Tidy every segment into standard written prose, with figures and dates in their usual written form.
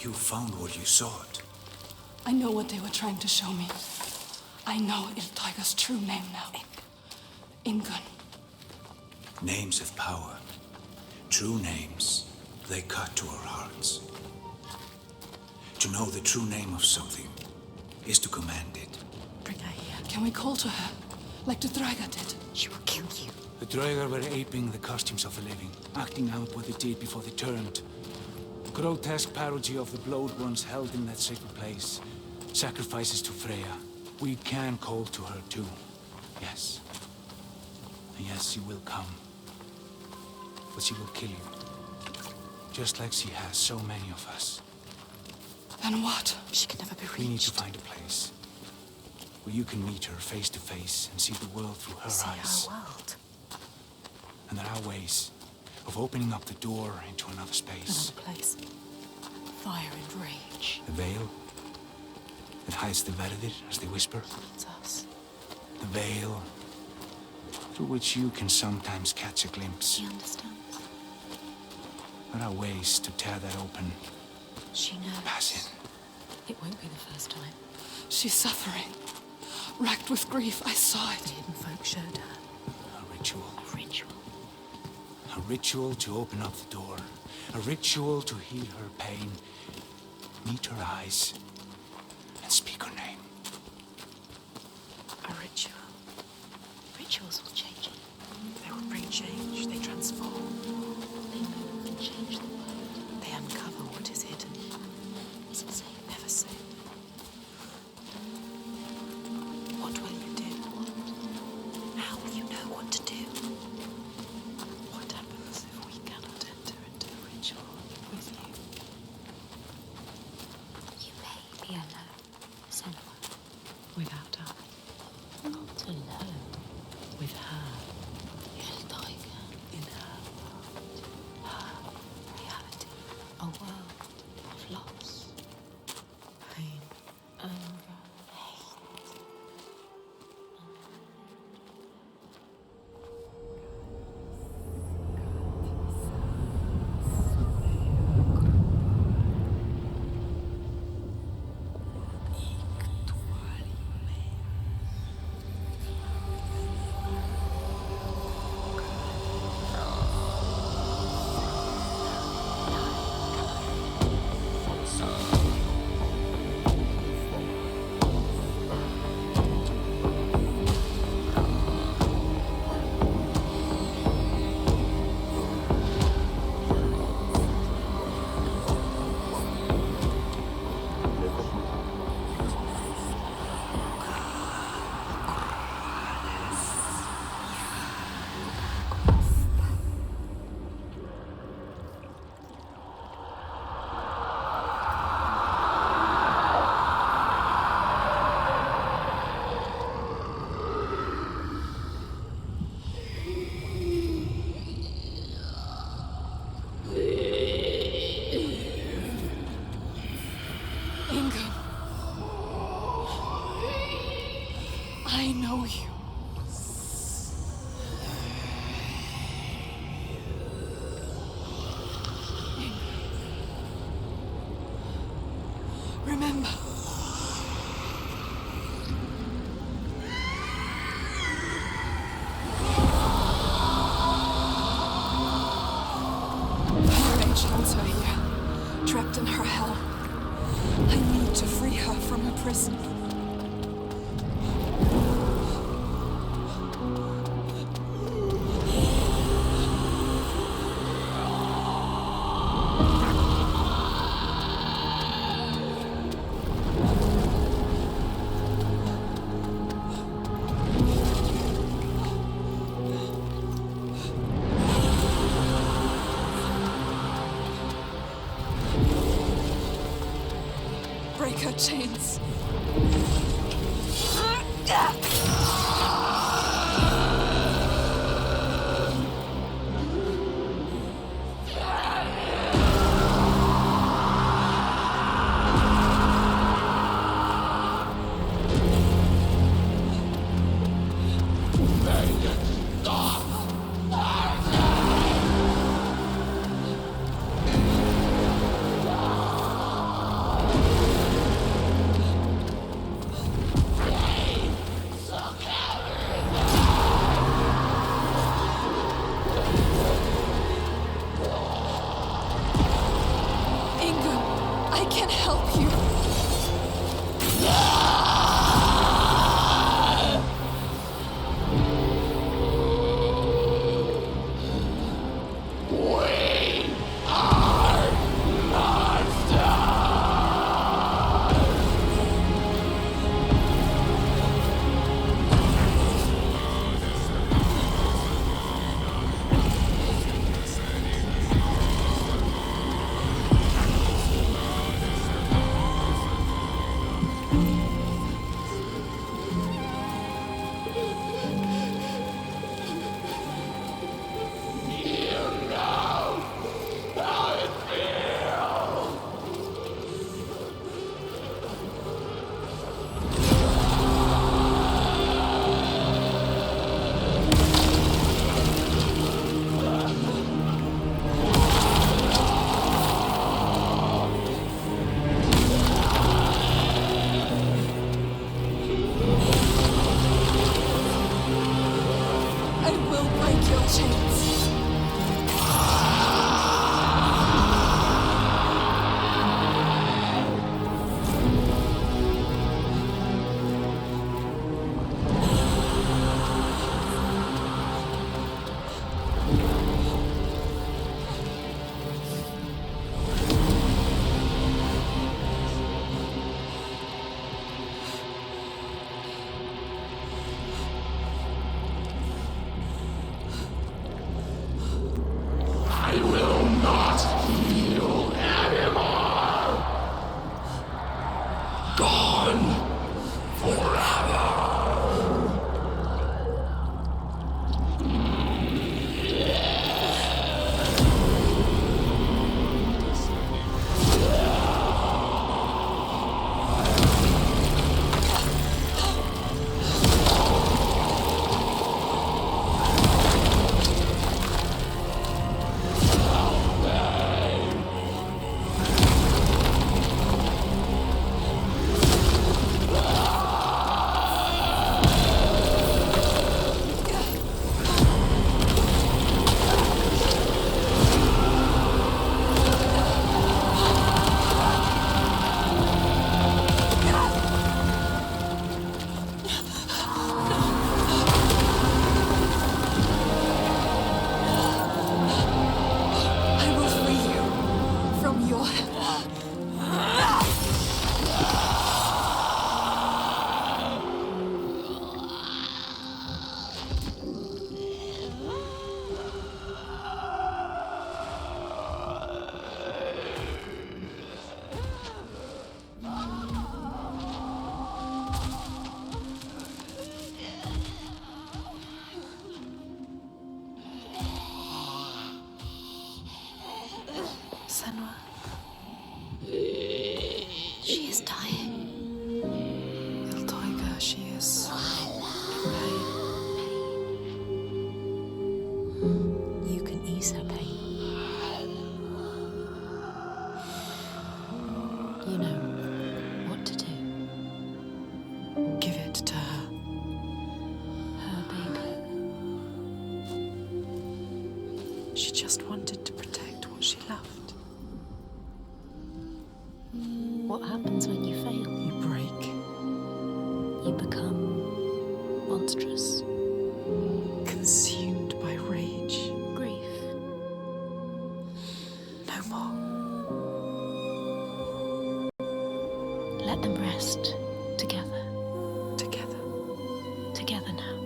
You found what you sought. I know what they were trying to show me. I know Illtauga's true name now. Ingun. Names have power. True names, they cut to our hearts. To know the true name of something is to command it. Bring her here. Can we call to her, like the Draga did? She will kill you. The Draugr were aping the costumes of the living, acting out what they did before they turned. Grotesque parody of the blood ones held in that sacred place. Sacrifices to Freya. We can call to her too. Yes. And yes, she will come. But she will kill you. Just like she has so many of us. Then what? She can never be reached. We need to find a place where you can meet her face to face and see the world through her See eyes. our world. And there are ways of opening up the door into another space. Another place. Fire and rage. The veil that hides the Verdir, as they whisper. It's us. The veil through which you can sometimes catch a glimpse. She understands. There are ways to tear that open. She knows. Pass in. It won't be the first time. She's suffering. Racked with grief, I saw The it. hidden folk showed her. A ritual. A ritual. A ritual to open up the door. A ritual to heal her pain. Meet her eyes. And speak her name. A ritual. Rituals will change it. They will bring change. They transform. They move and change the world. They uncover what is hidden. Some say never say. What will you do? How will you know what to do? What happens if we cannot enter into the ritual with you? You may be alone, Senua. Without her. Not alone. With her. Illtauga. In her world. Her reality. A world of loss, Pain. anger, hate. Ingun. I know you. Remember. Her rage holds her here, trapped in her hell. I need to free her from her prison. Break her chains. gone forever. I will free you from your hell. Senua. She is dying. Illtauga, she is in pain. You can ease her pain. You know what to do. Give it to her. Her baby. She just wanted to protect what she loved. What happens when you fail? You break. You become monstrous. Consumed by rage. Grief. No more. Let them rest together. Together. Together now.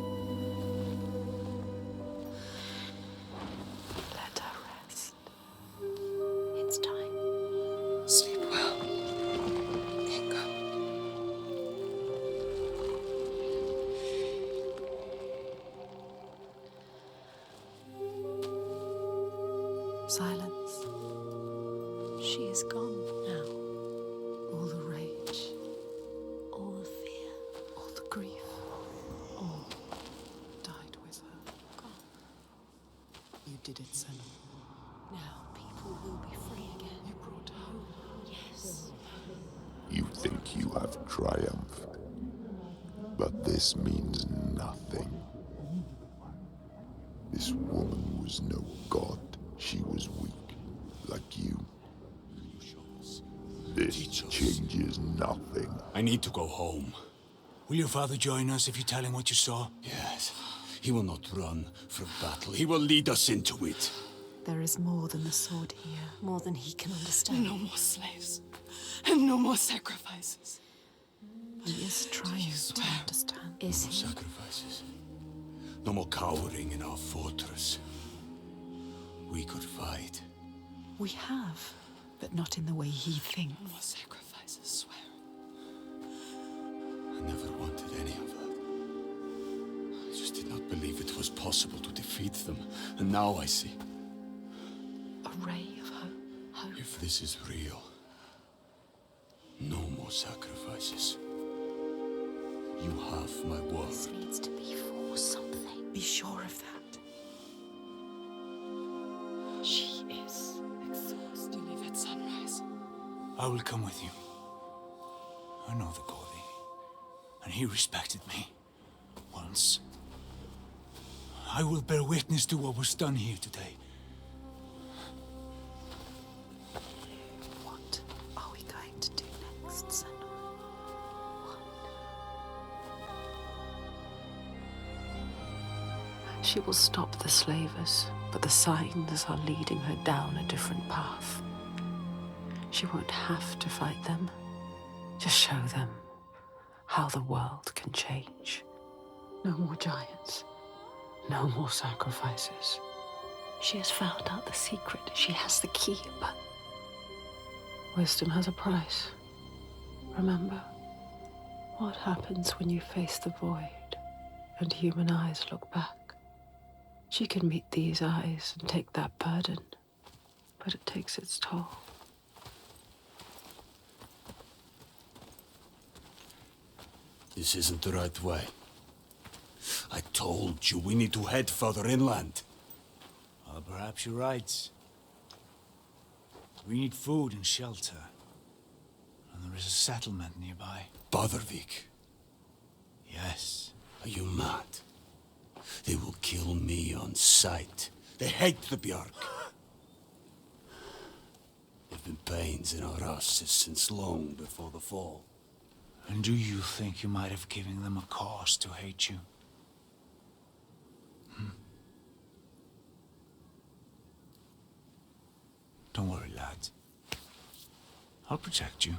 Let her rest. It's time. Sleep well, Inga. Silence. She is gone now. All the rage, all the fear, all the grief, all died with her. Gone. You did it, Senua. Now people will be free again. You brought hope. Yes. You think you have triumphed, but this means nothing. This woman was no god. She was weak, like you. This changes nothing. I need to go home. Will your father join us if you tell him what you saw? Yes. He will not run from battle. He will lead us into it. There is more than the sword here, more than he can understand. No more slaves. And no more sacrifices. He is trying to understand. Is No he? sacrifices. No more cowering in our fortress. We could fight. We have, but not in the way he thinks. No more sacrifices, swear. I never wanted any of that. I just did not believe it was possible to defeat them. And now I see. A ray of hope. Hope. If this is real, no more sacrifices. You have my word. This needs to be for something. Be sure of that. She is exhausted. You leave at sunrise. I will come with you. I know the Goli, and he respected me. Once. I will bear witness to what was done here today. What are we going to do next, Senua? She will stop the slavers, but the signs are leading her down a different path. She won't have to fight them. Just show them how the world can change. No more giants. No more sacrifices. She has found out the secret. She has the key, but wisdom has a price. Remember? What happens when you face the void and human eyes look back? She can meet these eyes and take that burden, but it takes its toll. This isn't the right way. I told you we need to head further inland. Well, perhaps you're right. We need food and shelter. And there is a settlement nearby. Bothervik. Yes. Are you mad? They will kill me on sight. They hate the Björk. There've been pains in our houses since long before the fall. And do you think you might have given them a cause to hate you? Don't worry, lad. I'll protect you.